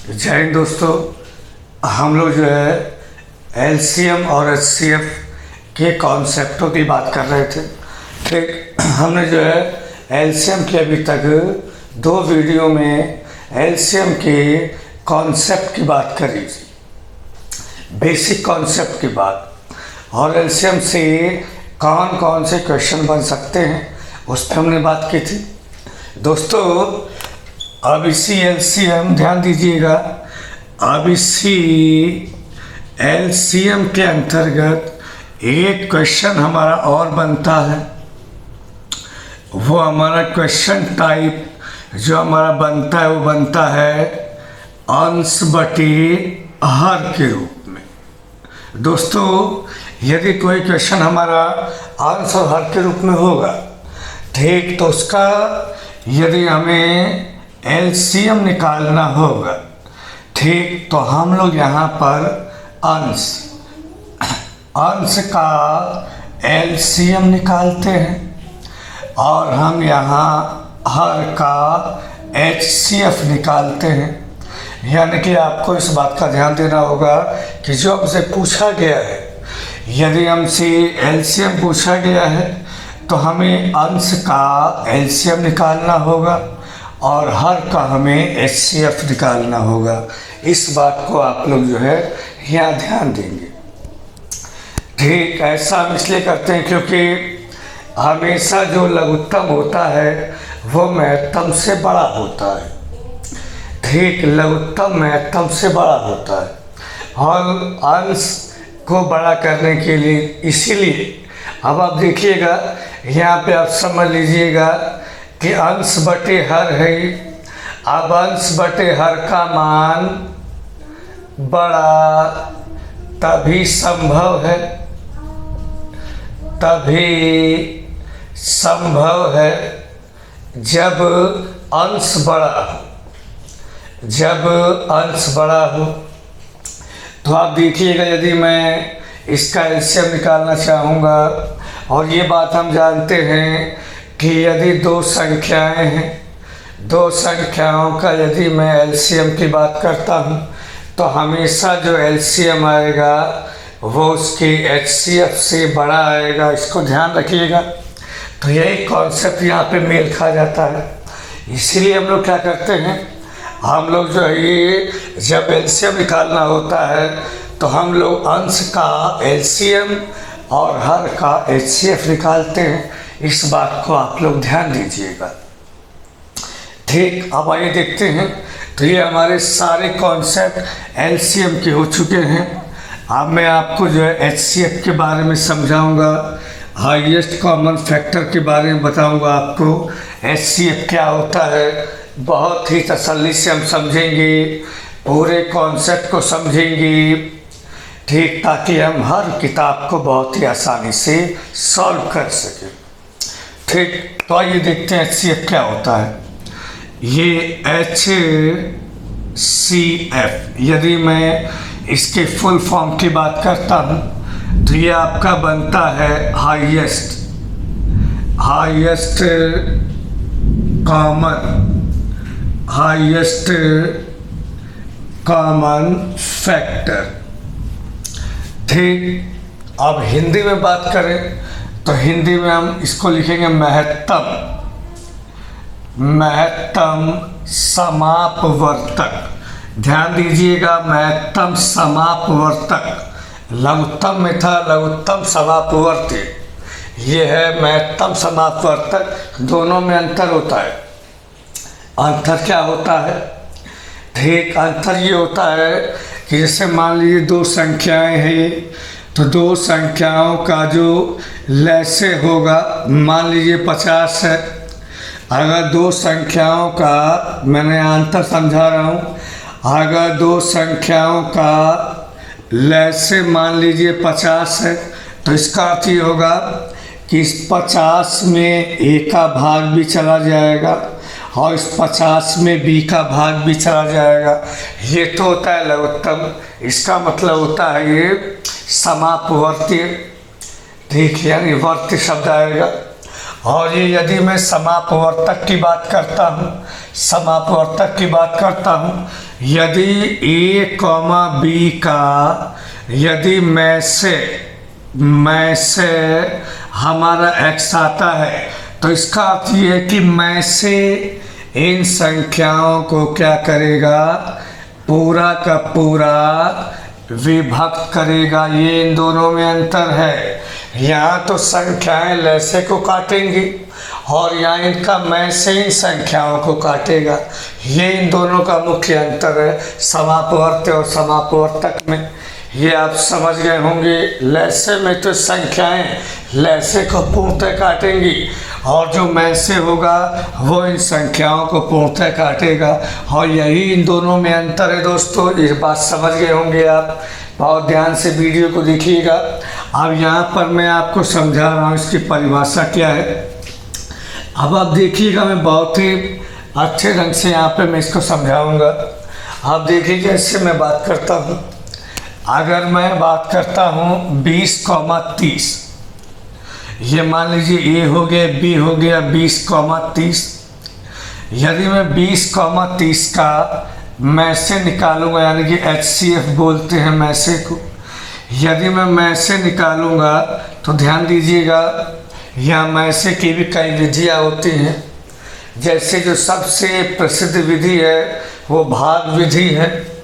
जय हिंद दोस्तों। हम लोग जो है एलसीएम और एचसीएफ के कॉन्सेप्टों की बात कर रहे थे। ठीक, हमने जो है एलसीएम की अभी तक 2 वीडियो में एलसीएम के कॉन्सेप्ट की बात करी थी, बेसिक कॉन्सेप्ट की बात, और एलसीएम से कौन कौन से क्वेश्चन बन सकते हैं उस पर हमने बात की थी। दोस्तों अब इसी एलसीएम ध्यान दीजिएगा, अब इसी एलसीएम के अंतर्गत एक क्वेश्चन हमारा और बनता है। वो हमारा क्वेश्चन टाइप जो हमारा बनता है वो बनता है अंश बटे हर के रूप में। दोस्तों यदि कोई क्वेश्चन हमारा अंश और हर के रूप में होगा, ठीक, तो उसका यदि हमें एलसीएम निकालना होगा, ठीक, तो हम लोग यहाँ पर अंश का एलसीएम निकालते हैं और हम यहाँ हर का एचसीएफ निकालते हैं। यानी कि आपको इस बात का ध्यान देना होगा कि जो हमसे पूछा गया है, यदि हमसे एलसीएम पूछा गया है तो हमें अंश का एलसीएम निकालना होगा और हर का हमें एचसीएफ निकालना होगा। इस बात को आप लोग जो है यहाँ ध्यान देंगे। ठीक, ऐसा हम इसलिए करते हैं क्योंकि हमेशा जो लघुत्तम होता है वो महत्तम से बड़ा होता है। ठीक, लघुत्तम महत्तम से बड़ा होता है और अंश को बड़ा करने के लिए, इसीलिए अब आप देखिएगा यहाँ पे आप समझ लीजिएगा कि अंश बटे हर है। अब अंश बटे हर का मान बड़ा तभी संभव है जब अंश बड़ा हो। तो आप देखिएगा यदि मैं इसका एलसीएम निकालना चाहूँगा, और ये बात हम जानते हैं कि यदि 2 संख्याएं हैं, 2 संख्याओं का यदि मैं एलसीएम की बात करता हूँ तो हमेशा जो एलसीएम आएगा वो उसके एचसीएफ से बड़ा आएगा। इसको ध्यान रखिएगा। तो यही कॉन्सेप्ट यहाँ पे मेल खा जाता है। इसीलिए हम लोग क्या करते हैं, हम लोग जो है ये जब एलसीएम निकालना होता है तो हम लोग अंश का एलसीएम और हर का एचसीएफ निकालते हैं। इस बात को आप लोग ध्यान दीजिएगा। ठीक, अब आइए देखते हैं। तो ये हमारे सारे कॉन्सेप्ट एलसीएम के हो चुके हैं। अब मैं आपको जो है एचसीएफ के बारे में समझाऊंगा, हाईएस्ट कॉमन फैक्टर के बारे में बताऊंगा आपको। एचसीएफ क्या होता है बहुत ही तसल्ली से हम समझेंगे, पूरे कॉन्सेप्ट को समझेंगे। ठीक, ताकि हम हर किताब को बहुत ही आसानी से सॉल्व कर सकें। ठीक, तो आइए देखते हैं एचसीएफ क्या होता है। ये एचसीएफ यदि मैं इसके फुल फॉर्म की बात करता हूँ तो ये आपका बनता है हाईएस्ट कॉमन फैक्टर। ठीक, अब हिंदी में बात करें तो हिंदी में हम इसको लिखेंगे महत्तम समापवर्तक। ध्यान दीजिएगा, महत्तम समापवर्तक। लघुत्तम में था लघुत्तम समापवर्ती, ये है महत्तम समापवर्तक। दोनों में अंतर होता है। अंतर क्या होता है? ठीक, अंतर ये होता है कि जैसे मान लीजिए 2 संख्याएं हैं तो 2 संख्याओं का जो लैसे होगा, मान लीजिए 50 है। अगर 2 संख्याओं का, मैंने अंतर समझा रहा हूँ, अगर 2 संख्याओं का लैसे मान लीजिए 50 है तो इसका अर्थ ये होगा कि इस 50 में a का भाग भी चला जाएगा और इस 50 में b का भाग भी चला जाएगा। ये तो होता है लघुत्तम। इसका मतलब होता है ये समापवर्ती। ठीक, यानी वर्ती शब्द आएगा। और ये यदि मैं समापवर्तक की बात करता हूँ, समापवर्तक की बात करता हूँ, यदि a, b का यदि मैं से हमारा x आता है तो इसका अर्थ ये है कि मैं से इन संख्याओं को क्या करेगा, पूरा का पूरा विभक्त करेगा। ये इन दोनों में अंतर है। यहाँ तो संख्याएं लैसे को काटेंगी और यहाँ इनका मैं से इन संख्याओं को काटेगा। ये इन दोनों का मुख्य अंतर है समापवर्त्य और समापवर्तक में। ये आप समझ गए होंगे। लैसे में तो संख्याएं लैसे को पूर्णतः काटेंगी और जो मैं से होगा वो इन संख्याओं को पूर्णतः काटेगा। और यही इन दोनों में अंतर है दोस्तों। ये बात समझ गए होंगे आप। बहुत ध्यान से वीडियो को देखिएगा। अब यहाँ पर मैं आपको समझा रहा हूँ इसकी परिभाषा क्या है। अब आप देखिएगा, मैं बहुत ही अच्छे ढंग से यहाँ पे मैं इसको समझाऊंगा। आप देखिए, इससे मैं बात करता हूँ। अगर मैं बात करता हूँ 20,30, ये मान लीजिए a हो गया, b हो गया, 20,30। यदि मैं 20,30 का मैं से निकालूंगा, यानी कि HCF बोलते हैं मैं से को, यदि मैं से निकालूंगा तो ध्यान दीजिएगा, यहाँ मैं से की भी कई विधियाँ होती हैं। जैसे जो सबसे प्रसिद्ध विधि है वो भाग विधि है।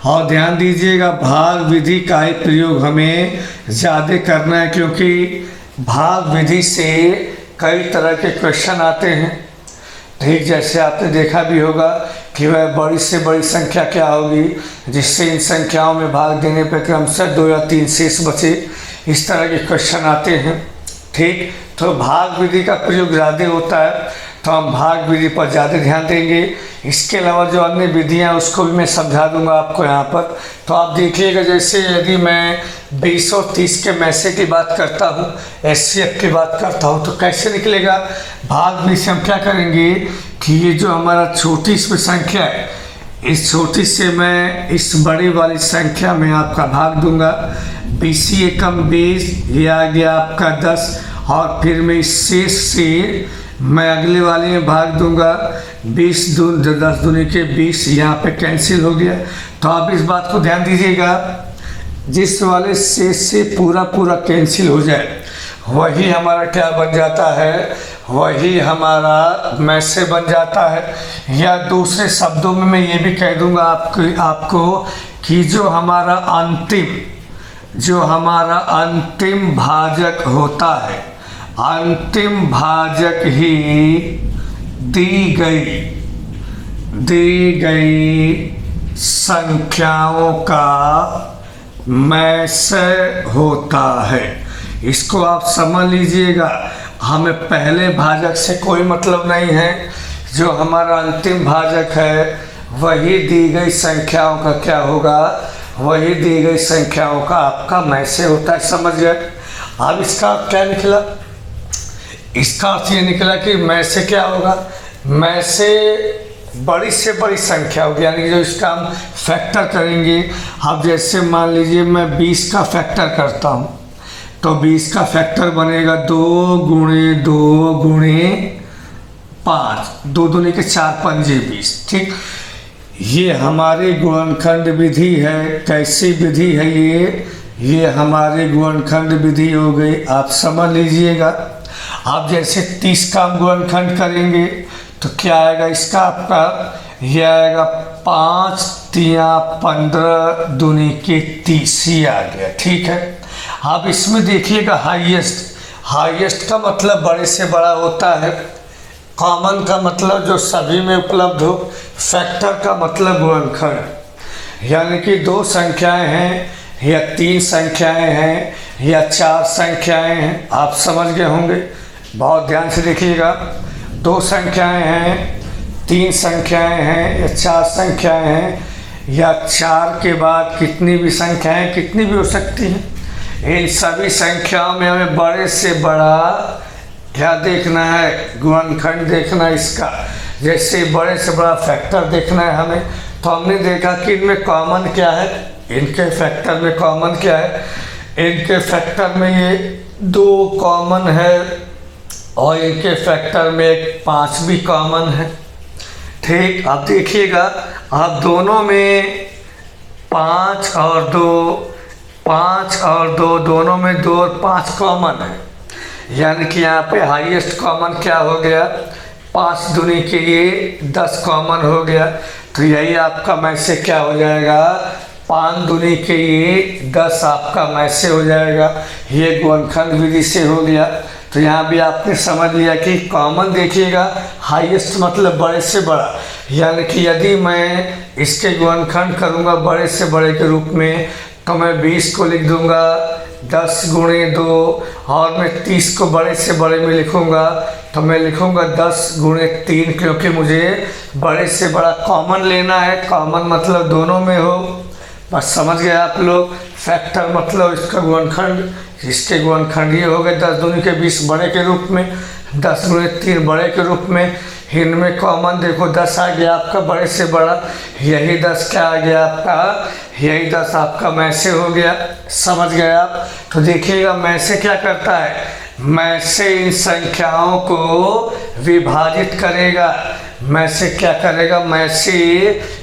और ध्यान दीजिएगा, भाग विधि का ही प्रयोग हमें ज़्यादा करना है, क्योंकि भाग विधि से कई तरह के क्वेश्चन आते हैं। ठीक, जैसे आपने देखा भी होगा कि वह बड़ी से बड़ी संख्या क्या होगी जिससे इन संख्याओं में भाग देने पर क्रमशः 2 या 3 शेष बचे। इस तरह के क्वेश्चन आते हैं। ठीक, तो भाग विधि का प्रयोग ज़्यादा होता है, तो हम भाग विधि पर ज़्यादा ध्यान देंगे। इसके अलावा जो अन्य विधियाँ उसको भी मैं समझा दूंगा आपको यहाँ पर। तो आप देखिएगा, जैसे यदि मैं 20 और 30 के मैसे की बात करता हूँ, HCF की बात करता हूँ, तो कैसे निकलेगा। भाग विधि से हम क्या करेंगे कि ये जो हमारा छोटी इसमें संख्या है, इस छोटी से मैं इस बड़ी वाली संख्या में आपका भाग दूंगा। 20 एकम 20, ये आ गया आपका 10, और फिर मैं इस शेष से मैं अगले वाले में भाग दूंगा। 20 दून 10 दूनी के 20, यहाँ पे कैंसिल हो गया। तो आप इस बात को ध्यान दीजिएगा, जिस वाले शेष से पूरा कैंसिल हो जाए वही हमारा क्या बन जाता है, वही हमारा मैं से बन जाता है। या दूसरे शब्दों में मैं ये भी कह दूंगा आपको कि जो हमारा अंतिम भाजक होता है, अंतिम भाजक ही दी गई संख्याओं का मैं से होता है। इसको आप समझ लीजिएगा। हमें पहले भाजक से कोई मतलब नहीं है। जो हमारा अंतिम भाजक है वही दी गई संख्याओं का क्या होगा, वही दी गई संख्याओं का आपका मैं से होता है। समझ गए। अब इसका क्या निकला, इसका अर्थ ये निकला कि मैं से क्या होगा, मैं से बड़ी संख्या होगी, यानी कि जो इसका हम फैक्टर करेंगे। अब जैसे मान लीजिए मैं 20 का फैक्टर करता हूँ, तो 20 का फैक्टर बनेगा 2 गुणे 2 गुणे 5, 2 दूनी के 4 पंजे 20। ठीक, ये हमारी गुणनखंड विधि है। कैसी विधि है ये हमारी गुणनखंड विधि हो गई। आप समझ लीजिएगा। आप जैसे 30 का हम गुणनखंड करेंगे तो क्या आएगा इसका आपका, ये आएगा 5 तिया 15 दूनी के 30 ही आ गया। ठीक है। आप इसमें देखिएगा, हाईएस्ट का मतलब बड़े से बड़ा होता है। कॉमन का मतलब जो सभी में उपलब्ध हो। फैक्टर का मतलब गुणनखंड, यानी कि 2 संख्याएं हैं या 3 संख्याएं हैं या 4 संख्याएं हैं। आप समझ गए होंगे। बहुत ध्यान से देखिएगा। 2 संख्याएं हैं, 3 संख्याएं हैं या 4 संख्याएं हैं, या 4 के बाद कितनी भी संख्याएं कितनी भी हो सकती हैं। इन सभी संख्याओं में हमें बड़े से बड़ा क्या देखना है, गुणनखंड देखना है इसका। जैसे बड़े से बड़ा फैक्टर देखना है हमें, तो हमने देखा कि इनमें कॉमन क्या है, इनके फैक्टर में कॉमन क्या है। इनके फैक्टर में ये 2 कॉमन है, और इनके फैक्टर में एक 5 भी कॉमन है। ठीक, अब देखिएगा आप दोनों में 5 और 2 दोनों में 2 और 5 कॉमन है, यानी कि यहाँ पे हाईएस्ट कॉमन क्या हो गया, 5 दूनी के लिए 10 कॉमन हो गया। तो यही आपका में से क्या हो जाएगा, 5 दूनी के लिए 10 आपका में से हो जाएगा। ये गुणनखंड विधि से हो गया। तो यहाँ भी आपने समझ लिया कि कॉमन देखिएगा, हाईएस्ट मतलब बड़े से बड़ा, यानी कि यदि मैं इसके गुणनखंड करूँगा बड़े से बड़े के रूप में तो मैं 20 को लिख दूँगा 10 गुणे 2, और मैं 30 को बड़े से बड़े में लिखूँगा तो मैं लिखूँगा 10 गुणे 3, क्योंकि मुझे बड़े से बड़ा कॉमन लेना है। कॉमन मतलब दोनों में हो, बस समझ गए आप लोग। फैक्टर मतलब इसका गुणनखंड, इसके गुणनखंड ये हो गए 10 दूनी के 20 बड़े के रूप में, 10 गुणे 3 बड़े के रूप में। इनमें कॉमन देखो 10 आ गया आपका बड़े से बड़ा, यही 10 क्या आ गया आपका, यही 10 आपका में से हो गया। समझ गए आप। तो देखिएगा में से क्या करता है, में से इन संख्याओं को विभाजित करेगा। में से क्या करेगा, में से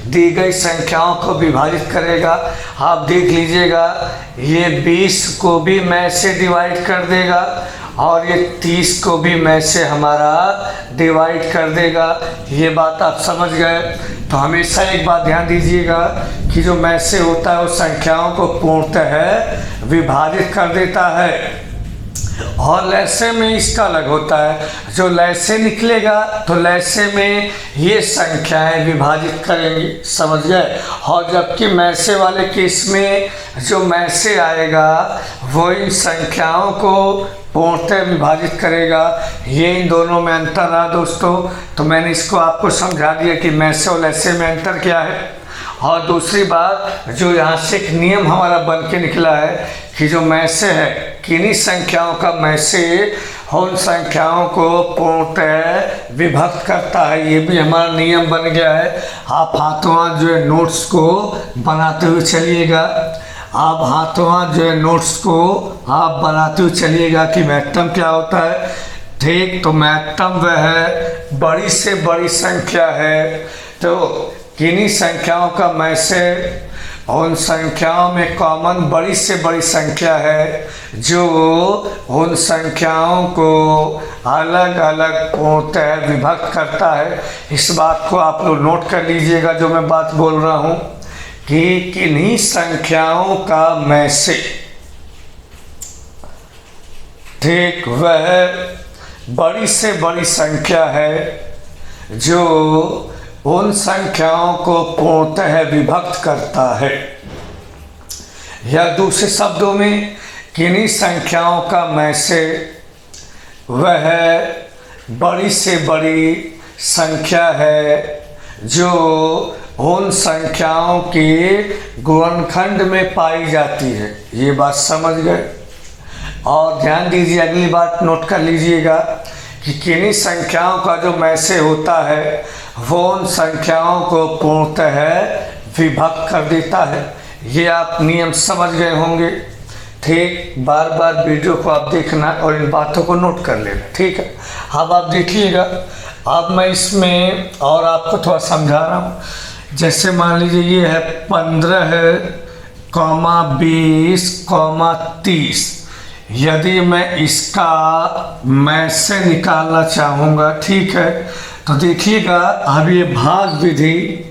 दी गई संख्याओं को विभाजित करेगा। आप देख लीजिएगा ये 20 को भी में से डिवाइड कर देगा और ये 30 को भी में से हमारा डिवाइड कर देगा। ये बात आप समझ गए। तो हमेशा एक बात ध्यान दीजिएगा कि जो में से होता है वो संख्याओं को पूर्णतः विभाजित कर देता है, और लैसे में इसका अलग होता है। जो लैसे निकलेगा तो लैसे में ये संख्याएं विभाजित करेंगी, समझ गए। और जबकि मैसे वाले केस में जो मैसे आएगा वो इन संख्याओं को पूर्णतः विभाजित करेगा। ये इन दोनों में अंतर रहा दोस्तों। तो मैंने इसको आपको समझा दिया कि मैसे और लैसे में अंतर क्या है। और दूसरी बात, जो यहाँ से एक नियम हमारा बन के निकला है कि जो में से है, किन्हीं संख्याओं का में से उन संख्याओं को पूर्णतः विभक्त करता है। ये भी हमारा नियम बन गया है। आप हाथों हाथ जो है नोट्स को बनाते हुए चलिएगा। आप हाथों हाथ जो है नोट्स को आप बनाते हुए चलिएगा कि महत्तम क्या होता है। ठीक, तो महत्तम वह है बड़ी से बड़ी संख्या है। तो किन्हीं संख्याओं का में से उन संख्याओं में कॉमन बड़ी से बड़ी संख्या है जो उन संख्याओं को अलग अलग पूर्णतः विभक्त करता है। इस बात को आप लोग नोट कर लीजिएगा जो मैं बात बोल रहा हूँ कि किन्हीं संख्याओं का में से, ठीक, वह बड़ी से बड़ी संख्या है जो उन संख्याओं को पूर्णतः विभक्त करता है। या दूसरे शब्दों में, किन्हीं संख्याओं का में से वह बड़ी से बड़ी संख्या है जो उन संख्याओं के गुणनखंड में पाई जाती है। ये बात समझ गए। और ध्यान दीजिए, अगली बात नोट कर लीजिएगा कि किन्हीं संख्याओं का जो में से होता है वो उन संख्याओं को पूर्णतः विभक्त कर देता है। ये आप नियम समझ गए होंगे। ठीक, बार बार वीडियो को आप देखना और इन बातों को नोट कर लेना। ठीक है, अब आप देखिएगा। अब मैं इसमें और आपको थोड़ा समझा रहा हूँ। जैसे मान लीजिए ये है 15,20,30। यदि मैं इसका में से निकालना चाहूँगा, ठीक है, तो देखिएगा अब ये भाग विधि,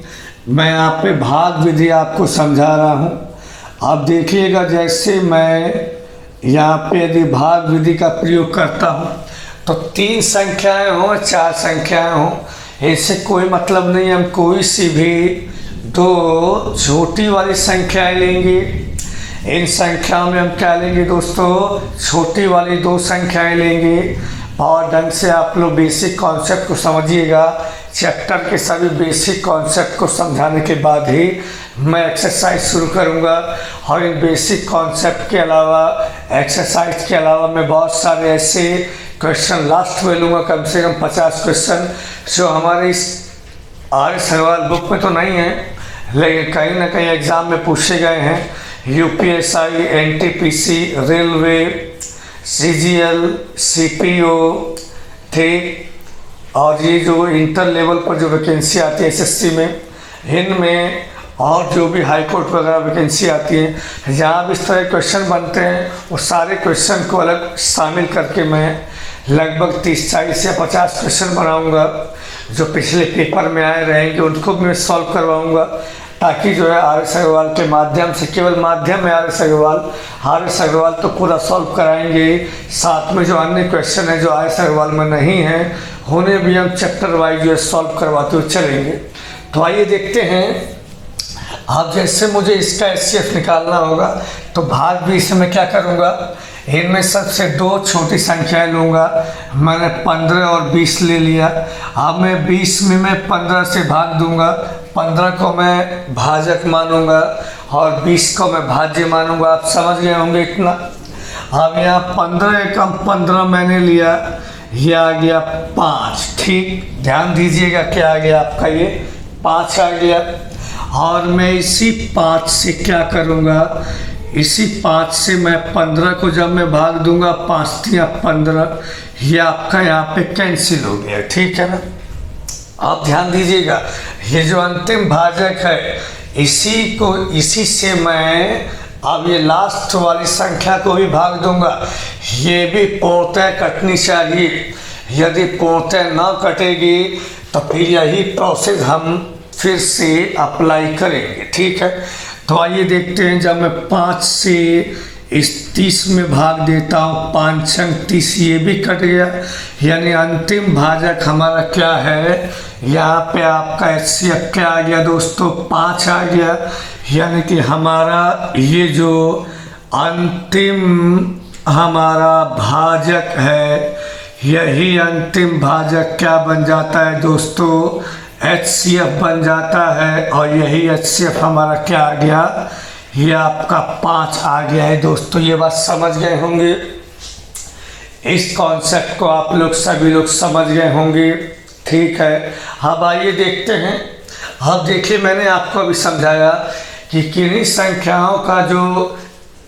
मैं यहाँ पे भाग विधि आपको समझा रहा हूँ। अब देखिएगा जैसे मैं यहाँ पे यदि भाग विधि का प्रयोग करता हूँ तो 3 संख्याएं हों 4 संख्याएं हों, ऐसे कोई मतलब नहीं। हम कोई सी भी 2 छोटी वाली संख्याएं लेंगे। इन संख्याओं में हम क्या लेंगे दोस्तों, छोटी वाली 2 संख्याएं लेंगे। और ढंग से आप लोग बेसिक कॉन्सेप्ट को समझिएगा। चैप्टर के सभी बेसिक कॉन्सेप्ट को समझाने के बाद ही मैं एक्सरसाइज शुरू करूंगा। और इन बेसिक कॉन्सेप्ट के अलावा, एक्सरसाइज के अलावा मैं बहुत सारे ऐसे क्वेश्चन लास्ट में लूँगा, कम से कम 50 क्वेश्चन जो हमारे इस आर्य सवाल बुक में तो नहीं है लेकिन कहीं ना कहीं एग्ज़ाम में पूछे गए हैं। UPSI, NTPC, railway, CGL, CPO, ठीक। और ये जो इंटर लेवल पर जो वैकेंसी आती है एसएससी में, इनमें और जो भी हाई कोर्ट वगैरह वैकेंसी आती है, जहाँ भी इस तरह के क्वेश्चन बनते हैं वो सारे क्वेश्चन को अलग शामिल करके मैं लगभग 30, 40 या 50 क्वेश्चन बनाऊंगा जो पिछले पेपर में आए रहेंगे, उनको भी मैं सॉल्व करवाऊंगा, ताकि जो है आर एस अग्रवाल के माध्यम से, केवल माध्यम है आर एस अग्रवाल तो पूरा सॉल्व कराएंगे। साथ में जो अन्य क्वेश्चन है जो आर एस अग्रवाल में नहीं है, उन्हें भी हम चैप्टर वाइज जो है सॉल्व करवाते हुए चलेंगे। तो आइए देखते हैं। अब जैसे मुझे इसका एचसीएफ निकालना होगा तो भाग 20 में क्या करूँगा, इनमें सबसे 2 छोटी संख्याएं लूँगा। मैंने 15 और 20 ले लिया। अब मैं 20 में मैं 15 से भाग दूंगा, 15 को मैं भाजक मानूंगा और 20 को मैं भाज्य मानूंगा। आप समझ गए होंगे इतना। अब यहाँ 15 एकम 15 मैंने लिया, ये आ गया 5। ठीक, ध्यान दीजिएगा क्या आ गया आपका, ये 5 आ गया। और मैं इसी 5 से क्या करूँगा, इसी 5 से मैं 15 को जब मैं भाग दूंगा, 5 या 15, ये आपका यहाँ पे कैंसिल हो गया। ठीक है ना। आप ध्यान दीजिएगा, ये जो अंतिम भाजक है इसी से मैं अब ये लास्ट वाली संख्या को भी भाग दूंगा। ये भी पूर्णतः कटनी चाहिए। यदि पूर्णतः ना कटेगी तो फिर यही प्रोसेस हम फिर से अप्लाई करेंगे। ठीक है। तो आइए देखते हैं। जब मैं 5 से इस 30 में भाग देता हूँ, 5 छंग 30, ये भी कट गया। यानी अंतिम भाजक हमारा क्या है, यहाँ पे आपका एचसीएफ क्या आ गया दोस्तों, 5 आ गया। यानी कि हमारा ये जो अंतिम हमारा भाजक है, यही अंतिम भाजक क्या बन जाता है दोस्तों, एचसीएफ बन जाता है। और यही एचसीएफ हमारा क्या आ गया, ये आपका 5 आ गया है दोस्तों। ये बात समझ गए होंगे, इस कॉन्सेप्ट को आप लोग सभी लोग समझ गए होंगे। ठीक है। अब आइए देखते हैं। अब देखिए, मैंने आपको अभी समझाया कि किन्हीं संख्याओं का जो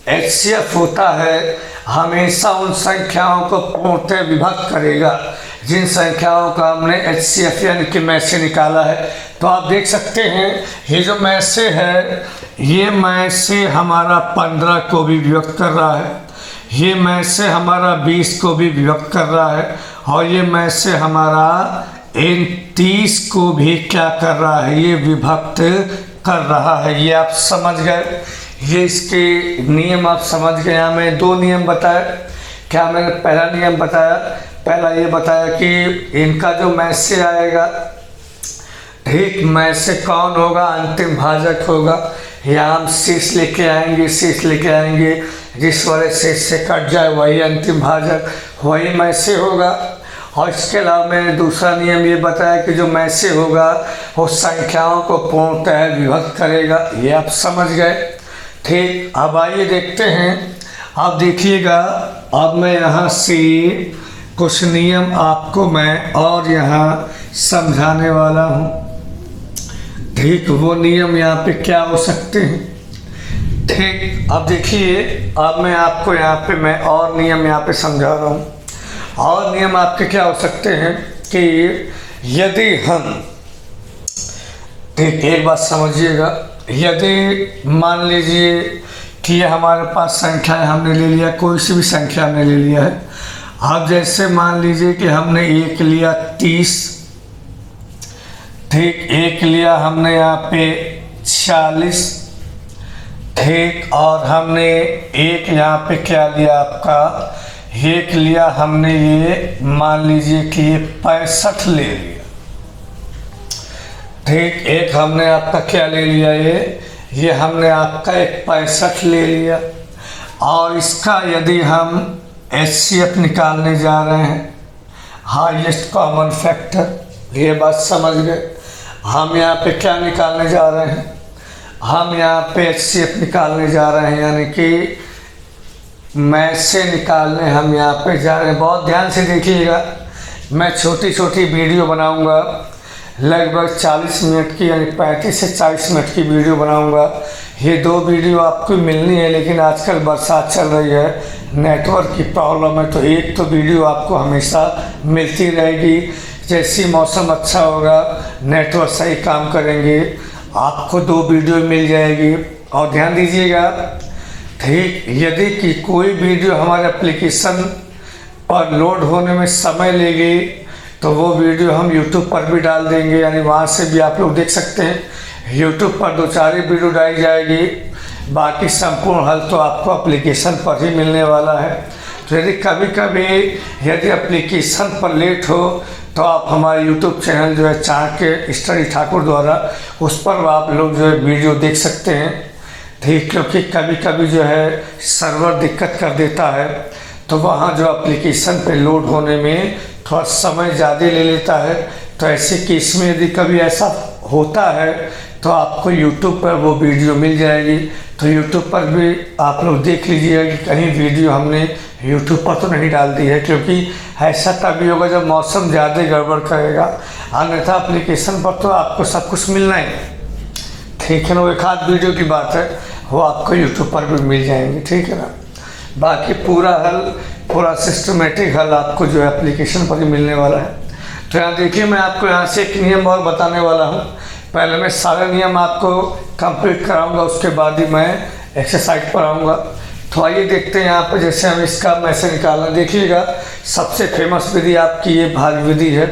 एचसीएफ होता है हमेशा उन संख्याओं को पूर्णतः विभक्त करेगा जिन संख्याओं का हमने एचसीएफ यानी कि में से निकाला है। तो आप देख सकते हैं, ये जो में से है, ये में से हमारा 15 को भी विभक्त कर रहा है, ये में से हमारा 20 को भी विभक्त कर रहा है, और ये में से हमारा इन 30 को भी क्या कर रहा है, ये विभक्त कर रहा है। ये आप समझ गए, ये इसके नियम आप समझ गए। यहाँ मैं 2 नियम बताया। क्या मैंने पहला नियम बताया, पहला ये बताया कि इनका जो में से आएगा, ठीक, में से कौन होगा, अंतिम भाजक होगा। यहाँ हम शेष लेके आएंगे, जिस वाले शेष से कट जाए वही अंतिम भाजक, वही में से होगा। और इसके अलावा मैंने दूसरा नियम ये बताया कि जो में से होगा वो संख्याओं को पूर्णतः विभक्त करेगा। ये आप समझ गए। ठीक। अब आइए देखते हैं। अब देखिएगा, अब मैं यहाँ से कुछ नियम आपको मैं और यहाँ समझाने वाला हूँ। ठीक, वो नियम यहाँ पे क्या हो सकते हैं। ठीक। अब देखिए, अब मैं आपको यहाँ पे मैं और नियम यहाँ पे समझा रहा हूँ। और नियम आपके क्या हो सकते हैं कि यदि हम, ठीक, एक बात समझिएगा, यदि मान लीजिए कि ये हमारे पास संख्या है, हमने ले लिया, कोई सी भी संख्या हमने ले लिया है। अब जैसे मान लीजिए कि हमने 1 लिया 30, ठीक, 1 लिया हमने यहाँ पे 40, ठीक, और हमने 1 यहाँ पे क्या लिया आपका, 1 लिया हमने, ये मान लीजिए कि ये 65 ले लिया। ठीक, 1 हमने आपका क्या ले लिया, ये हमने आपका एक 65 ले लिया। और इसका यदि हम एचसीएफ निकालने जा रहे हैं, हाईएस्ट कॉमन फैक्टर, ये बात समझ गए। हम यहाँ पे क्या निकालने जा रहे हैं, हम यहाँ पे एचसीएफ निकालने जा रहे हैं, यानी कि में से निकालने हम यहाँ पे जा रहे हैं। बहुत ध्यान से देखिएगा, मैं छोटी छोटी वीडियो बनाऊंगा, लगभग 40 मिनट की, यानी 35 से 40 मिनट की वीडियो बनाऊंगा। ये 2 वीडियो आपको मिलनी है, लेकिन आजकल बरसात चल रही है, नेटवर्क की प्रॉब्लम है, तो एक तो वीडियो आपको हमेशा मिलती रहेगी। जैसे मौसम अच्छा होगा, नेटवर्क सही काम करेंगे, आपको 2 वीडियो मिल जाएगी। और ध्यान दीजिएगा, ठीक, यदि कि कोई वीडियो हमारे एप्लीकेशन पर लोड होने में समय लेगी तो वो वीडियो हम YouTube पर भी डाल देंगे, यानी वहाँ से भी आप लोग देख सकते हैं। YouTube पर 2-4 वीडियो डाली जाएगी, बाकी संपूर्ण हल तो आपको एप्लीकेशन पर ही मिलने वाला है। तो यदि कभी कभी यदि एप्लीकेशन पर लेट हो तो आप हमारे YouTube चैनल जो है चाणक्य स्टडी ठाकुर द्वारा, उस पर आप लोग जो है वीडियो देख सकते हैं, ठीक, क्योंकि कभी कभी जो है सर्वर दिक्कत कर देता है, तो वहाँ जो एप्लीकेशन पे लोड होने में थोड़ा समय ज़्यादा ले लेता है। तो ऐसे केस में यदि कभी ऐसा होता है तो आपको YouTube पर वो वीडियो मिल जाएगी। तो YouTube पर भी आप लोग देख लीजिएगा कि कहीं वीडियो हमने YouTube पर तो नहीं डाल दी है, क्योंकि ऐसा तभी होगा जब मौसम ज़्यादा गड़बड़ करेगा, अन्यथा एप्लीकेशन पर तो आपको सब कुछ मिलना है, ठीक है ना। वो एक आध वीडियो की बात है, वो आपको YouTube पर भी मिल जाएंगे, ठीक है ना। बाकी पूरा हल, पूरा सिस्टमेटिक हल आपको जो है एप्लीकेशन पर ही मिलने वाला है। तो यहाँ देखिए, मैं आपको यहाँ से एक नियम और बताने वाला हूँ। पहले मैं सारे नियम आपको कंप्लीट कराऊंगा, उसके बाद ही मैं एक्सरसाइज पर आऊँगा। तो आइए देखते हैं यहाँ पर, जैसे हम इसका मैसे निकालना, देखिएगा सबसे फेमस विधि आपकी ये भाग विधि है,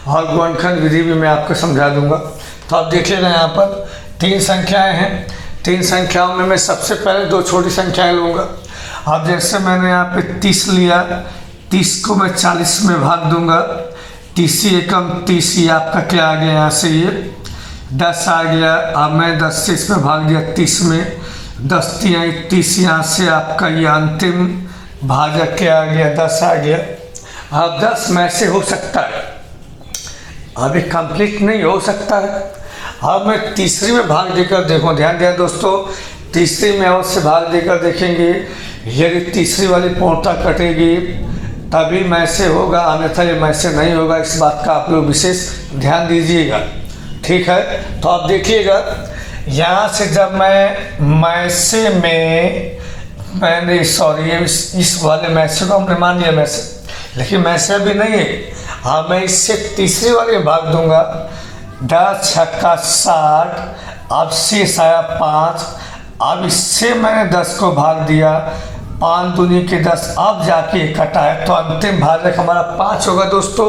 और गुणनखंड विधि भी मैं आपको समझा दूंगा। तो आप देखिएगा यहाँ पर 3 संख्याएँ हैं, 3 संख्याओं में मैं सबसे पहले 2 छोटी संख्याएँ लूँगा। अब जैसे मैंने यहाँ पे 30 लिया, 30 को मैं 40 में भाग दूंगा, 30 एकम 30, ये आपका क्या आ गया यहाँ से, ये 10 आ गया। अब मैं 10 से इसमें भाग दिया 30 में, 10 तिहाई 30, यहाँ से आपका ये अंतिम भाजक क्या आ गया, 10 आ गया। अब 10 में से हो सकता है, अभी कंप्लीट नहीं हो सकता है। अब मैं तीसरी में भाग देकर, देखो ध्यान दिया दोस्तों, तीसरी में अवश्य भाग देकर देखेंगे, यदि तीसरी वाली पूर्णता कटेगी तभी मैसे होगा, अन्यथा ये मैसे नहीं होगा। इस बात का आप लोग विशेष ध्यान दीजिएगा, ठीक है। तो आप देखिएगा, यहाँ से जब मैं मैसे में मैंने इस वाले मैसे को हमने मान लिया मैसे, लेकिन मैसे अभी नहीं है। हाँ, मैं इससे तीसरी वाले भाग दूंगा, 10 छक्का 60, अब शेष आया 5। अब इससे मैंने 10 को भाग दिया, 5 दूनी के 10, अब जाके कटा है, तो अंतिम भाजक हमारा 5 होगा दोस्तों।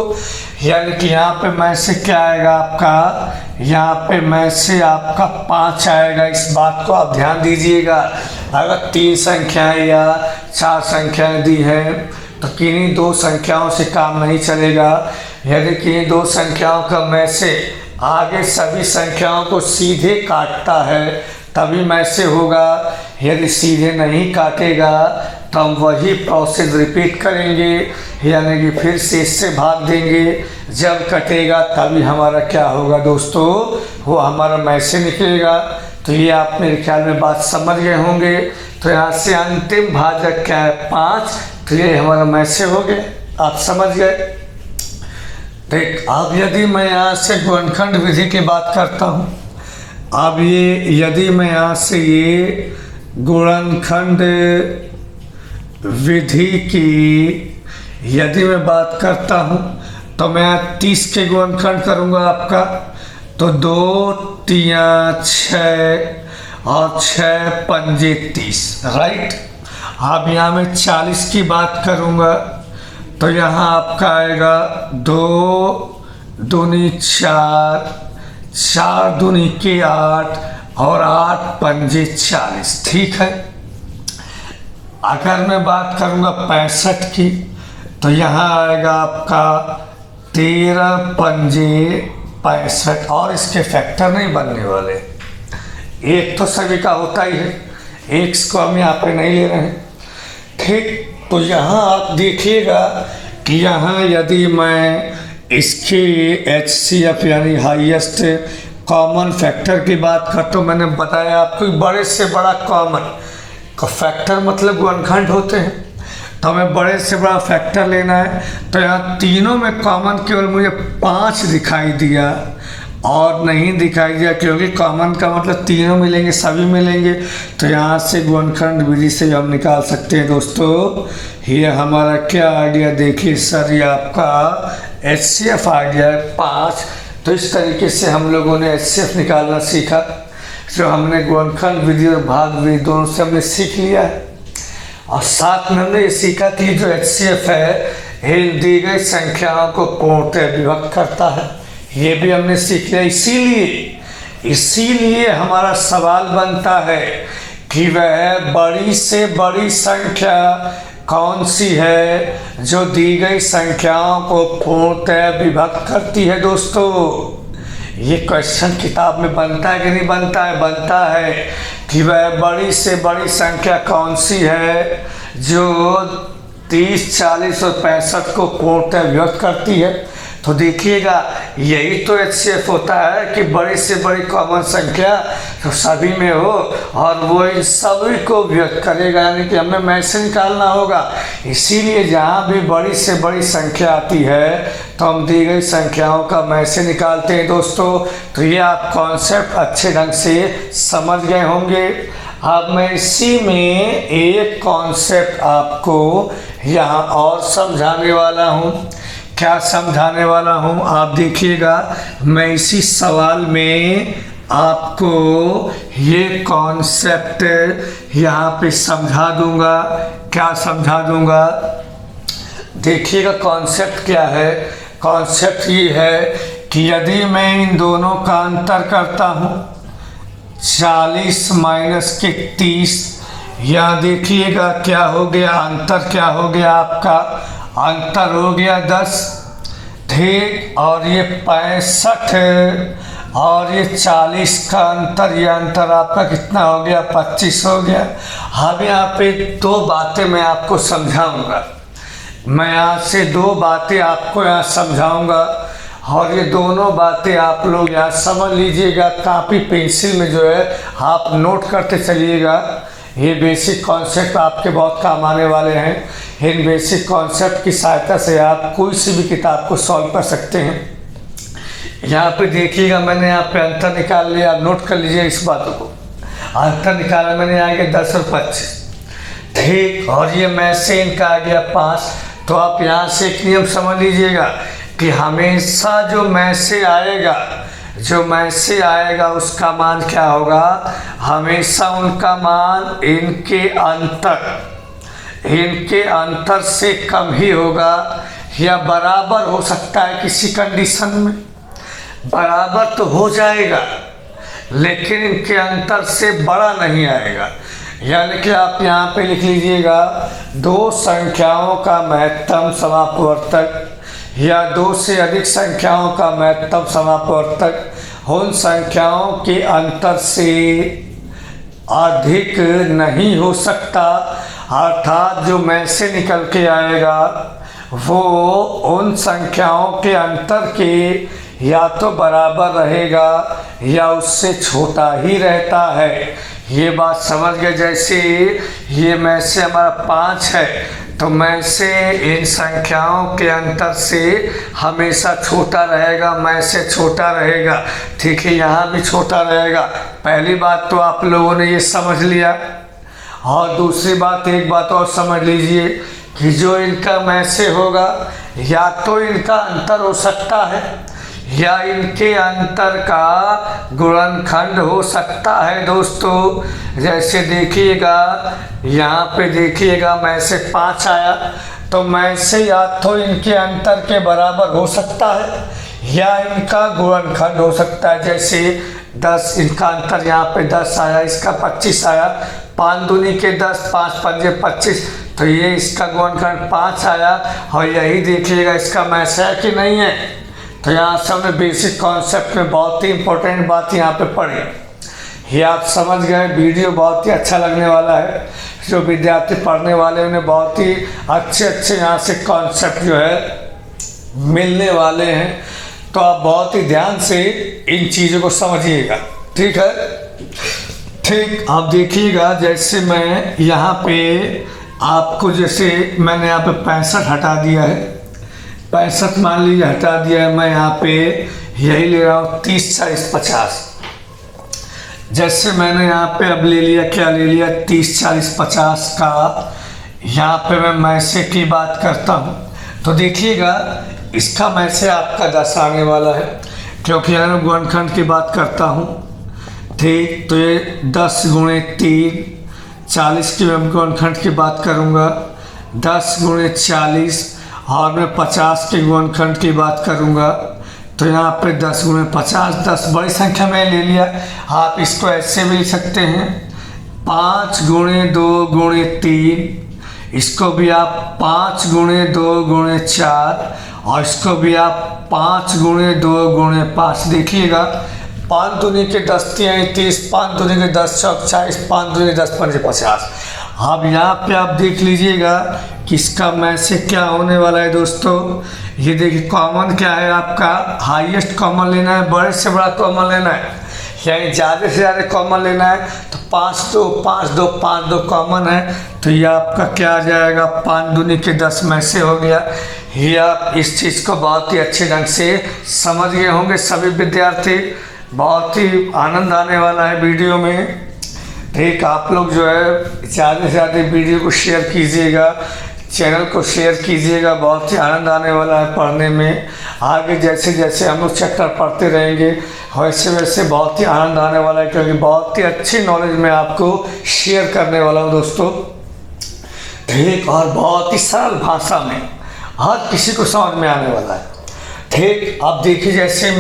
यानी कि यहाँ पे मैं से क्या आएगा आपका, यहाँ पे मैं से आपका 5 आएगा। इस बात को आप ध्यान दीजिएगा। अगर 3 संख्याएं या 4 संख्याएं दी हैं तो किन्हीं 2 संख्याओं से काम नहीं चलेगा। यदि किन्हीं 2 संख्याओं का मैं से आगे सभी संख्याओं को सीधे काटता है तभी मैसे होगा, यदि सीधे नहीं काटेगा तो हम वही प्रोसेस रिपीट करेंगे, यानी कि फिर से इससे भाग देंगे, जब कटेगा तभी हमारा क्या होगा दोस्तों, वो हमारा मैसे निकलेगा। तो ये आप मेरे ख्याल में बात समझ गए होंगे। तो यहाँ से अंतिम भाजक क्या है, 5, तो ये हमारा मैसे हो गया, आप समझ गए। देख, अब यदि मैं यहाँ से गुणनखंड विधि की बात करता हूँ, अब ये यदि मैं यहाँ से ये गुणनखंड विधि की यदि मैं बात करता हूँ तो मैं 30 के गुणनखंड करूँगा आपका, तो 2 3 6 और 6 पंजे 30, राइट। अब यहाँ मैं 40 की बात करूँगा तो यहाँ आपका आएगा 2 दूनी 4, 4 दूनी के 8 और 8 पंजे 40, ठीक है। अगर मैं बात करूँगा 65 की तो यहाँ आएगा आपका 13 पंजे 65, और इसके फैक्टर नहीं बनने वाले, एक तो सभी का होता ही है, एक को हम यहाँ पे नहीं ले रहे हैं, ठीक। तो यहाँ आप देखिएगा कि यहाँ यदि मैं इसकी HCF यानी हाईएस्ट कॉमन फैक्टर की बात करता हूँ, मैंने बताया आपको बड़े से बड़ा कॉमन का फैक्टर मतलब गुणनखंड होते हैं, तो हमें बड़े से बड़ा फैक्टर लेना है। तो यहाँ तीनों में कॉमन केवल मुझे 5 दिखाई दिया और नहीं दिखाई दिया, क्योंकि कॉमन का मतलब तीनों मिलेंगे, सभी मिलेंगे। तो यहाँ से गुणनखंड विधि से हम निकाल सकते हैं दोस्तों। ये हमारा क्या आ गया, देखिए सर, ये आपका HCF आ गया 5। तो इस तरीके से हम लोगों ने HCF निकालना सीखा, जो हमने गुणनखंड विधि और भाग विधि दोनों से हमने सीख लिया है। और साथ में हमने ये सीखा कि जो HCF है इन दी गई संख्याओं को पूर्णतः विभक्त करता है, ये भी हमने सीख लिया। इसीलिए हमारा सवाल बनता है कि वह बड़ी से बड़ी संख्या कौन सी है जो दी गई संख्याओं को पूर्णतः विभक्त करती है। दोस्तों, ये क्वेश्चन किताब में बनता है कि नहीं बनता है? बनता है कि वह बड़ी से बड़ी संख्या कौन सी है जो 30, 40 और 65 को पूर्णतः विभक्त करती है। तो देखिएगा, यही तो HCF होता है कि बड़ी से बड़ी कॉमन संख्या तो सभी में हो और वो इन सभी को व्यक्त करेगा, यानी कि हमें में से निकालना होगा। इसीलिए जहाँ भी बड़ी से बड़ी संख्या आती है तो हम दी गई संख्याओं का में से निकालते हैं दोस्तों। तो ये आप कॉन्सेप्ट अच्छे ढंग से समझ गए होंगे। अब मैं इसी में एक कॉन्सेप्ट आपको यहाँ और समझाने वाला हूँ। क्या समझाने वाला हूँ आप देखिएगा, मैं इसी सवाल में आपको ये कॉन्सेप्ट यहाँ पे समझा दूंगा। क्या समझा दूंगा? देखिएगा कॉन्सेप्ट क्या है। कॉन्सेप्ट ये है कि यदि मैं इन दोनों का अंतर करता हूँ 40 माइनस के 30, यहाँ देखिएगा क्या हो गया, अंतर क्या हो गया आपका, अंतर हो गया 10, ठीक। और ये 65 और ये 40 का अंतर, ये अंतर आपका कितना हो गया, 25 हो गया। अब यहाँ पे दो बातें मैं आपको समझाऊंगा। मैं यहाँ से दो बातें आपको यहाँ समझाऊंगा और ये दोनों बातें आप लोग यहाँ समझ लीजिएगा। कापी पेंसिल में जो है आप नोट करते चलिएगा। ये बेसिक कॉन्सेप्ट आपके बहुत काम आने वाले हैं। इन बेसिक कॉन्सेप्ट की सहायता से आप कोई सी भी किताब को सॉल्व कर सकते हैं। यहाँ पे देखिएगा, मैंने यहाँ पे अंतर निकाल लिया। आप नोट कर लीजिए इस बातों को। अंतर निकाला मैंने आ गया 10 और 25, ठीक। और ये में से इनका आ गया 5। तो आप यहाँ से एक नियम समझ लीजिएगा कि हमेशा जो में से आएगा उसका मान क्या होगा, हमेशा उनका मान इनके अंतर से कम ही होगा या बराबर हो सकता है। किसी कंडीशन में बराबर तो हो जाएगा लेकिन इनके अंतर से बड़ा नहीं आएगा। यानी कि आप यहाँ पे लिख लीजिएगा, दो संख्याओं का महत्तम समापवर्तक या दो से अधिक संख्याओं का महत्तम समापवर्तक उन संख्याओं के अंतर से अधिक नहीं हो सकता। अर्थात जो में से निकल के आएगा वो उन संख्याओं के अंतर के या तो बराबर रहेगा या उससे छोटा ही रहता है। ये बात समझ गए? जैसे ये में से हमारा 5 है तो में से इन संख्याओं के अंतर से हमेशा छोटा रहेगा, में से छोटा रहेगा, ठीक है। यहाँ भी छोटा रहेगा। पहली बात तो आप लोगों ने ये समझ लिया। और दूसरी बात, एक बात और समझ लीजिए कि जो इनका में से होगा या तो इनका अंतर हो सकता है या इनके अंतर का गुणनखंड हो सकता है दोस्तों। जैसे देखिएगा, यहाँ पे देखिएगा में से 5 आया तो में से या तो इनके अंतर के बराबर हो सकता है या इनका गुणनखंड हो सकता है। जैसे 10, इनका अंतर यहाँ पे 10 आया, इसका 25 आया, 5 दूनी के 10, 5 पंजे 25, तो ये इसका गुणनखंड 5 आया। और यही देखिएगा इसका में से है कि नहीं है। तो यहाँ से हमने बेसिक कॉन्सेप्ट में बहुत ही इंपॉर्टेंट बात यहाँ पे पढ़ी। ये आप समझ गए। वीडियो बहुत ही अच्छा लगने वाला है। जो विद्यार्थी पढ़ने वाले उन्हें बहुत ही अच्छे यहाँ से कॉन्सेप्ट जो है मिलने वाले हैं। तो आप बहुत ही ध्यान से इन चीज़ों को समझिएगा, ठीक है। ठीक, आप देखिएगा, जैसे मैं यहाँ पे आपको, जैसे मैंने यहाँ पे 65 हटा दिया है, 65 मान लीजिए हटा दिया है, मैं यहाँ पे यही ले रहा हूँ 30 40 50। जैसे मैंने यहाँ पे अब ले लिया, क्या ले लिया, 30 40 50 का। यहाँ पे मैं मैसे की बात करता हूँ तो देखिएगा इसका मैसे आपका 10 आने वाला है, क्योंकि यहाँ मैं गुणनखंड की बात करता हूँ। ठीक, तो ये 10 गुणे 3 40 की मैं गुणनखंड की बात करूँगा, 10 गुणे 40, और मैं 50 के गुणनखंड की बात करूँगा। तो यहाँ पे 10 गुणे 50, 10 बड़ी संख्या में ले लिया। आप इसको ऐसे भी लिख सकते हैं 5 गुणे 2 गुणे 3, इसको भी आप 5 गुणे 2 गुणे 4, और इसको भी आप 5 गुणे 2 गुणे 5। देखिएगा 5 दूनी के 10 तियाई 30, 5 दूनी के 10 चौक 40, 5 दूनी के 10 पंजे 50। अब यहाँ पे आप देख लीजिएगा किसका मैसे क्या होने वाला है दोस्तों। ये देखिए कॉमन क्या है आपका, हाईएस्ट कॉमन लेना है, बड़े से बड़ा कॉमन लेना है, यानी ज़्यादा से ज़्यादा कॉमन लेना है। तो 5 2 5 2 5 2 कॉमन है, तो ये आपका क्या आ जाएगा, 5 दूनी के 10 में से हो गया। ये आप इस चीज़ को बहुत ही अच्छे ढंग से समझ गए होंगे सभी विद्यार्थी। बहुत ही आनंद आने वाला है वीडियो में। ठीक, आप लोग जो है ज़्यादा से ज़्यादा वीडियो को शेयर कीजिएगा, चैनल को शेयर कीजिएगा। बहुत ही आनंद आने वाला है पढ़ने में। आगे जैसे जैसे हम लोग चैप्टर पढ़ते रहेंगे वैसे वैसे बहुत ही आनंद आने वाला है, क्योंकि बहुत ही अच्छी नॉलेज मैं आपको शेयर करने वाला हूँ दोस्तों। ठीक, और बहुत ही सरल भाषा में हर किसी को समझ में आने वाला है। ठीक, अब देखिए जैसे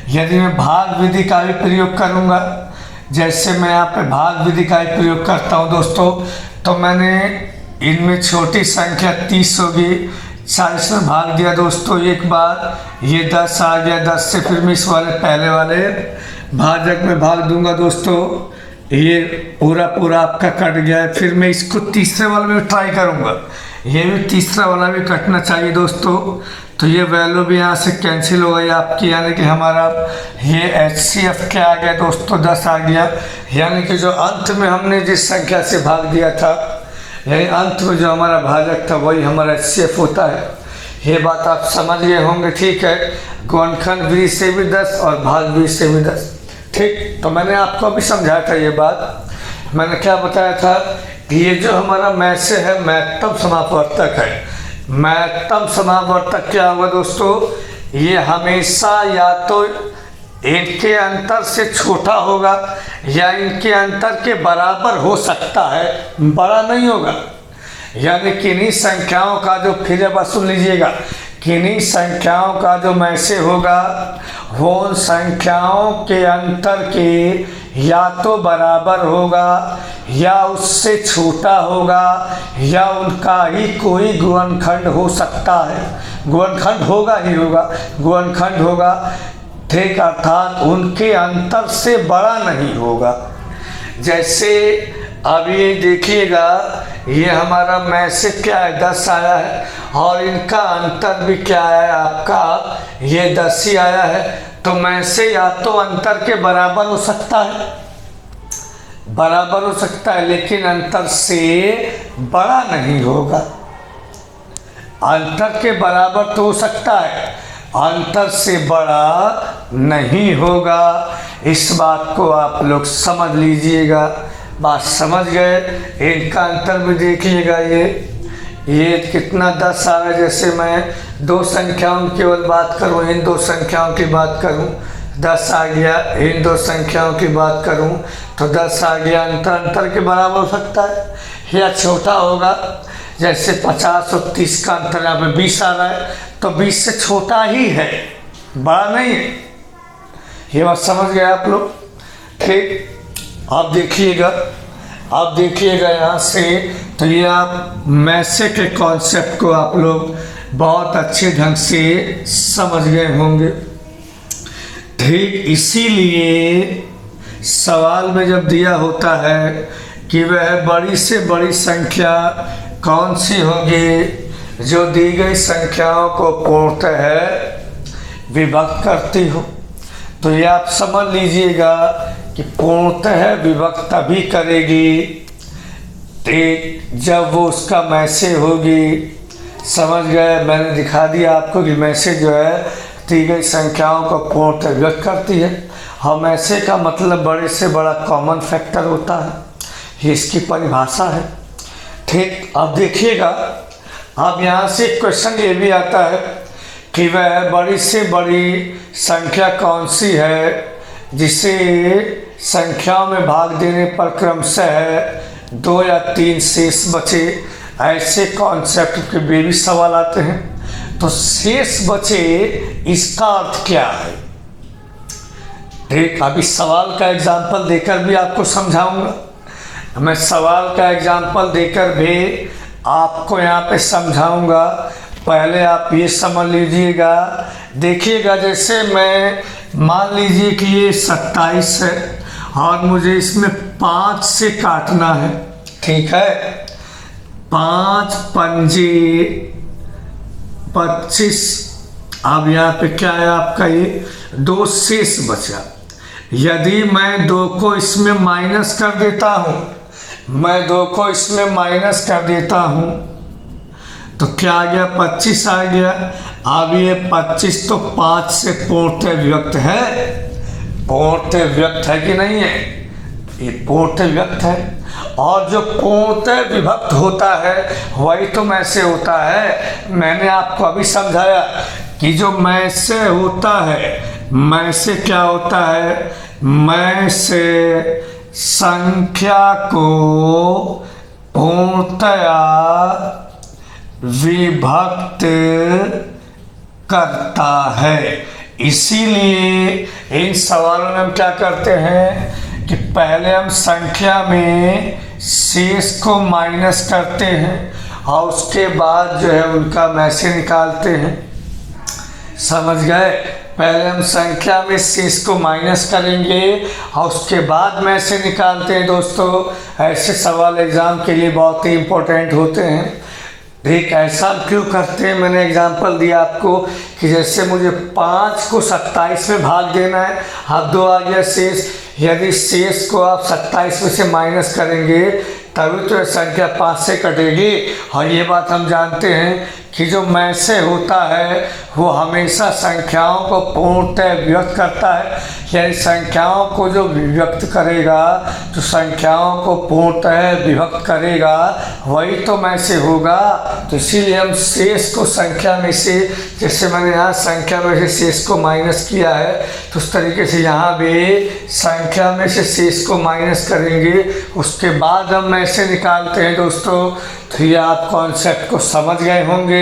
यदि मैं भाग विधि का भी प्रयोग करूँगा, जैसे मैं यहाँ पे भाग विधि का भी प्रयोग करता हूँ दोस्तों, तो मैंने इनमें छोटी संख्या 30 होगी, 40 में भाग दिया दोस्तों एक बार, ये 10 आ गया, 10 से फिर मैं इस वाले पहले वाले भाजक में भाग दूंगा दोस्तों, ये पूरा पूरा आपका कट गया है। फिर मैं इसको तीसरे वाले में ट्राई करूँगा, ये भी तीसरा वाला भी कटना चाहिए दोस्तों। तो ये वैल्यू भी यहाँ से कैंसिल हो गई आपकी, यानी कि हमारा ये HCF क्या आ गया दोस्तों, 10 आ गया। यानी कि जो अंत में हमने जिस संख्या से भाग दिया था, यानी अंत में जो हमारा भाजक था वही हमारा HCF होता है। ये बात आप समझ गए होंगे। ठीक है, गुणनखंड विधि से भी 10 और भाग विधि से भी 10। ठीक, तो मैंने आपको अभी समझाया था ये बात। मैंने क्या बताया था कि ये जो हमारा मैसे है महत्तम समापवर्तक है। महत्तम समापवर्तक क्या होगा दोस्तों, ये हमेशा या तो इनके अंतर से छोटा होगा या इनके अंतर के बराबर हो सकता है, बड़ा नहीं होगा। यानी किन्हीं संख्याओं का जो, फिर अब सुन लीजिएगा, किन्हीं संख्याओं का जो मैसे होगा वो उन संख्याओं के अंतर के या तो बराबर होगा या उससे छोटा होगा या उनका ही कोई गुणनखंड हो सकता है। गुणनखंड होगा ही होगा, गुणनखंड होगा। ठीक, अर्थात उनके अंतर से बड़ा नहीं होगा। जैसे अब ये देखिएगा, ये हमारा मैसे क्या है, 10 आया है, और इनका अंतर भी क्या है आपका, ये 10 ही आया है। तो मैसे या तो अंतर के बराबर हो सकता है, बराबर हो सकता है, लेकिन अंतर से बड़ा नहीं होगा। अंतर के बराबर तो हो सकता है, अंतर से बड़ा नहीं होगा। इस बात को आप लोग समझ लीजिएगा। बात समझ गए। इनका अंतर भी देखिएगा, ये कितना 10 आ रहा है। जैसे मैं दो संख्याओं की केवल बात करूं, इन दो संख्याओं की बात करूं, 10 आ गया। इन दो संख्याओं की बात करूं तो 10 आ गया। अंतर के बराबर हो सकता है या छोटा होगा। जैसे 50 और 30 का अंतर यहाँ पे 20 आ रहा है, तो 20 से छोटा ही है, बड़ा नहीं है। ये बात समझ गए आप लोग। ठीक, आप देखिएगा यहाँ से, तो ये आप मैसे के कॉन्सेप्ट को आप लोग बहुत अच्छे ढंग से समझ गए होंगे। ठीक, इसीलिए सवाल में जब दिया होता है कि वह बड़ी से बड़ी संख्या कौन सी होगी जो दी गई संख्याओं को पूर्णतः विभक्त करती हो, तो ये आप समझ लीजिएगा कि पूर्णतः विभक्त तभी करेगी ठीक जब वो उसका मैसे होगी समझ गए। मैंने दिखा दिया आपको कि मैसे जो है दी गई संख्याओं को पूर्णतः व्यक्त करती है। और मैसे का मतलब बड़े से बड़ा कॉमन फैक्टर होता है, ये इसकी परिभाषा है। ठीक, अब देखिएगा, अब यहाँ से क्वेश्चन ये भी आता है कि वह बड़ी से बड़ी संख्या कौन सी है जिसे संख्याओं में भाग देने पर क्रमशः 2 या 3 शेष बचे। ऐसे कॉन्सेप्ट के भी सवाल आते हैं। तो शेष बचे, इसका अर्थ क्या है? ठीक, अभी सवाल का एग्जाम्पल देकर भी आपको समझाऊंगा। मैं सवाल का एग्जाम्पल देकर भी आपको यहाँ पे समझाऊंगा। पहले आप ये समझ लीजिएगा। देखिएगा, जैसे मैं मान लीजिए कि ये 27 है और मुझे इसमें 5 से काटना है। ठीक है, 5 पंजे 25। अब यहाँ पे क्या है आपका, ये 2 शेष बचा। यदि मैं 2 को इसमें माइनस कर देता हूँ, मैं 2 को इसमें माइनस कर देता हूँ तो क्या आ गया, 25 आ गया। अब ये 25 तो 5 से पूर्णतः व्यक्त है। पूर्णतः व्यक्त है कि नहीं है? ये पूर्णतः व्यक्त है। और जो पूर्णतः विभक्त होता है वही तो मैसे होता है। मैंने आपको अभी समझाया कि जो मैसे होता है, मैसे क्या होता है, मैसे संख्या को पूर्णतया विभक्त करता है। इसीलिए इन सवालों में हम क्या करते हैं कि पहले हम संख्या में शेष को माइनस करते हैं और उसके बाद जो है उनका मैसे निकालते हैं। समझ गए? पहले हम संख्या में शेष को माइनस करेंगे और उसके बाद मैसे निकालते हैं। दोस्तों, ऐसे सवाल एग्जाम के लिए बहुत ही इम्पोर्टेंट होते हैं। ठीक, ऐसा क्यों करते हैं? मैंने एग्जांपल दिया आपको कि जैसे मुझे 5 को 27 में भाग देना है। अब 2 आ गया शेष। यदि शेष को आप 27 में से माइनस करेंगे तभी तो संख्या 5 से कटेगी। और ये बात हम जानते हैं कि जो मैसे होता है वो हमेशा संख्याओं को पूर्णतः व्यक्त करता है। यानी संख्याओं को जो व्यक्त करेगा, जो संख्याओं को पूर्णतः विभक्त करेगा, वही तो मैसे होगा। तो इसीलिए हम शेष को संख्या में से, जैसे मैंने यहाँ संख्या में से शेष को माइनस किया है, तो उस तरीके से यहाँ भी संख्या में से शेष को माइनस करेंगे, उसके बाद हम मैसे निकालते हैं। दोस्तों, तो ये आप कॉन्सेप्ट को समझ गए होंगे।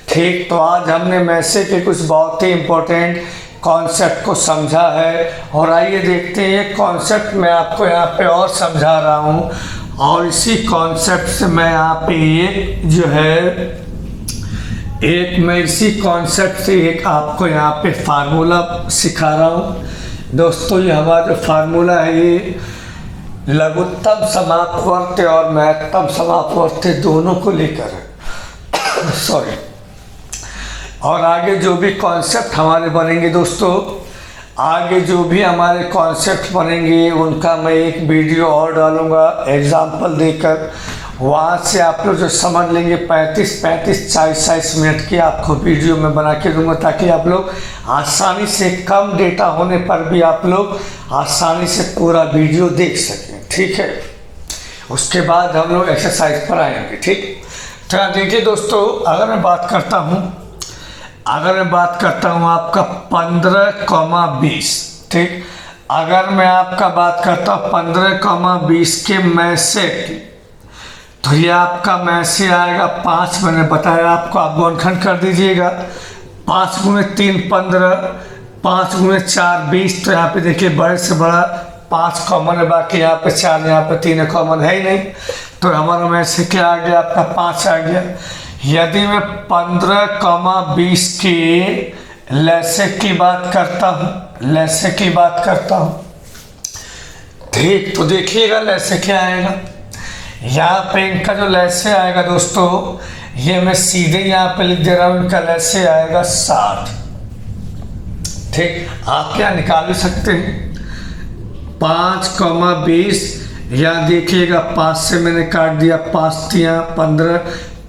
ठीक, तो आज हमने मैसे के कुछ बहुत ही इम्पोर्टेंट कॉन्सेप्ट को समझा है। और आइए देखते हैं, ये कॉन्सेप्ट मैं आपको यहाँ पे और समझा रहा हूँ। और इसी कॉन्सेप्ट से मैं यहाँ पे मैं इसी कॉन्सेप्ट से एक आपको यहाँ पे फार्मूला सिखा रहा हूँ। दोस्तों, ये हमारा जो फार्मूला है ये लघुत्तम समापवर्ती और महत्तम समापवर्ती दोनों को लेकर है। सॉरी। और आगे जो भी कॉन्सेप्ट हमारे बनेंगे दोस्तों, आगे जो भी हमारे कॉन्सेप्ट बनेंगे उनका मैं एक वीडियो और डालूंगा एग्जाम्पल देकर। वहाँ से आप लोग जो समझ लेंगे 40 मिनट की आपको वीडियो में बना के दूंगा, ताकि आप लोग आसानी से, कम डेटा होने पर भी आप लोग आसानी से पूरा वीडियो देख सकें। ठीक है, उसके बाद हम लोग एक्सरसाइज पर आएंगे। ठीक, तो देखिए दोस्तों, अगर मैं बात करता हूँ आपका 15,20। ठीक, अगर मैं आपका बात करता हूँ 15,20 के मैसे की, तो ये आपका मैसे आएगा 5। मैंने बताया आपको, आप गुणनखंड कर दीजिएगा। 5 गुणे 3 15, 5 गुणे 4 20। तो यहाँ पे देखिए बड़े से बड़ा 5 कॉमन है, बाकी यहाँ पे 4, यहाँ पे 3 कॉमन है ही नहीं। तो हमारा मैसे क्या आ गया, आपका 5 आ गया। यदि मैं 15,20 के लैसे की बात करता हूँ, ठीक, तो देखिएगा लैसे क्या आएगा। यहाँ पे इनका जो लैसे आएगा दोस्तों, ये मैं सीधे यहाँ पे लिख दे रहा हूँ, इनका लैसे आएगा 60। ठीक, आप क्या निकाल भी सकते हैं। 5,20, यहाँ देखिएगा 5 से मैंने काट दिया, 5 3 15,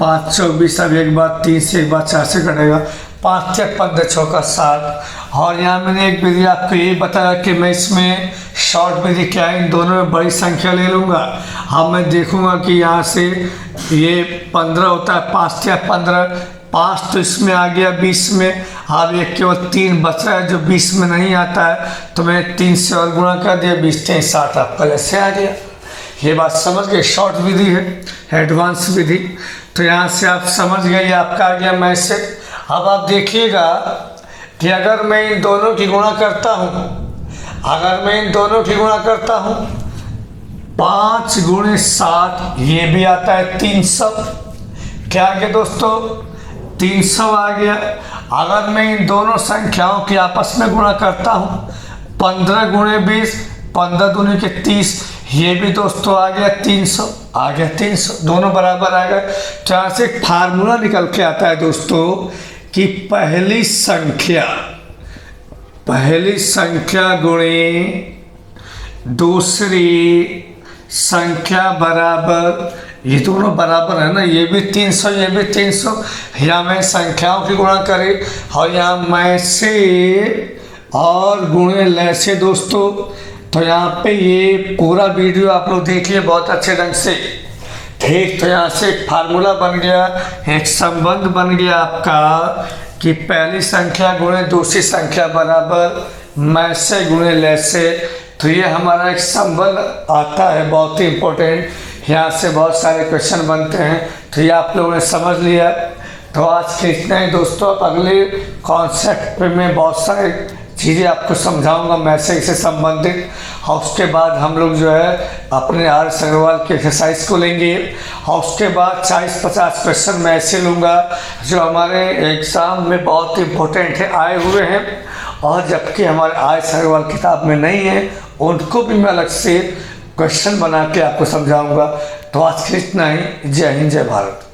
5 चौक 20, अब एक बार 3 से एक बार 4 से कटेगा, 5 चौक 15 चौका 60। और यहाँ मैंने एक विधि आपको ये बताया कि मैं इसमें शॉर्ट विधि क्या है, इन दोनों में बड़ी संख्या ले लूँगा। अब मैं देखूँगा कि यहाँ से ये 15 होता है, 5 चौक 15, 5 तो इसमें आ गया 20 में। अब ये केवल 3 बच रहा है जो 20 में नहीं आता है, तो मैंने 3 से और गुणा कर दिया, 20 3 60 आपका ऐसे आ गया। ये बात समझ गए, शॉर्ट विधि है, एडवांस विधि। तो यहाँ से आप समझ गए, आपका आ गया मैसेज। अब आप देखिएगा कि अगर मैं इन दोनों की गुणा करता हूँ, अगर मैं इन दोनों की गुणा करता हूँ, 5 गुणे 60 ये भी आता है 300। क्या आ गया दोस्तों, 300 आ गया। अगर मैं इन दोनों संख्याओं की आपस में गुणा करता हूँ, 15 गुणे 20, 15 दूनी के 30, ये भी दोस्तों आ गया 300, आ गया 300, दोनों बराबर आ गए। तो यहाँ से एक फार्मूला निकल के आता है दोस्तों कि पहली संख्या गुणे दूसरी संख्या बराबर, ये दोनों बराबर है ना, ये भी 300 ये भी 300। यहाँ मैं संख्याओं की गुणा करें और यहाँ मैं से और गुणे ले से दोस्तों। तो यहाँ पे ये पूरा वीडियो आप लोग देखिए बहुत अच्छे ढंग से, ठीक। तो यहाँ से एक फार्मूला बन गया, एक संबंध बन गया आपका कि पहली संख्या गुणे दूसरी संख्या बराबर मैं से गुणे ले से। तो ये हमारा एक संबंध आता है, बहुत ही इम्पोर्टेंट। यहाँ से बहुत सारे क्वेश्चन बनते हैं, तो ये आप लोगों ने समझ लिया। तो आज के इतना ही दोस्तों, अगले कॉन्सेप्ट पे मैं बहुत सारे चीज़ें आपको समझाऊंगा मैसेज से संबंधित। और उसके बाद हम लोग जो है अपने आर.एस. अग्रवाल की एक्सरसाइज को लेंगे, और उसके बाद 40-50 क्वेश्चन मैं ऐसे लूँगा जो हमारे एग्ज़ाम में बहुत इम्पोर्टेंट है, आए हुए हैं, और जबकि हमारे आर.एस. अग्रवाल किताब में नहीं है, उनको भी मैं अलग से क्वेश्चन बना के आपको समझाऊँगा। तो आज के इतना ही। जय हिंद, जय भारत।